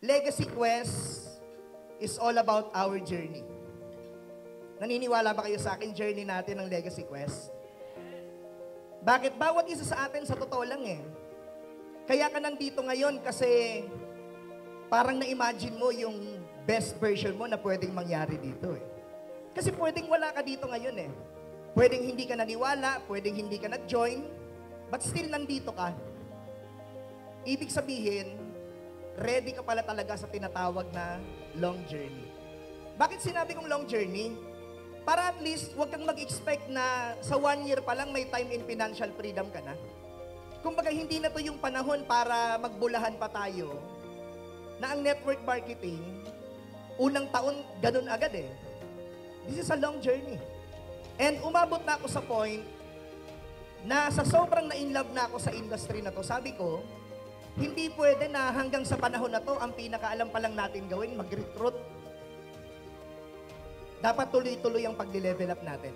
Legacy Quest is all about our journey. Naniniwala ba kayo sa akin, journey natin ng Legacy Quest? Bakit? Bawat isa sa atin sa totoo lang eh. Kaya ka nandito ngayon kasi parang na-imagine mo yung best version mo na pwedeng mangyari dito eh. Kasi pwedeng wala ka dito ngayon eh. Pwedeng hindi ka naniwala, pwedeng hindi ka nag-join, but still nandito ka. Ibig sabihin, ready ka pala talaga sa tinatawag na long journey. Bakit sinabi kong long journey? Para at least, huwag kang mag-expect na sa 1 year pa lang may time in financial freedom ka na. Kumbaga, hindi na to yung panahon para magbulahan pa tayo na ang network marketing, unang taon, ganun agad eh. This is a long journey. And umabot na ako sa point na sa sobrang na-inlove na ako sa industry na to, sabi ko, hindi pwede na hanggang sa panahon na to, ang pinakaalam pa lang natin gawin, mag-recruit. Dapat tuloy-tuloy ang pag-level up natin.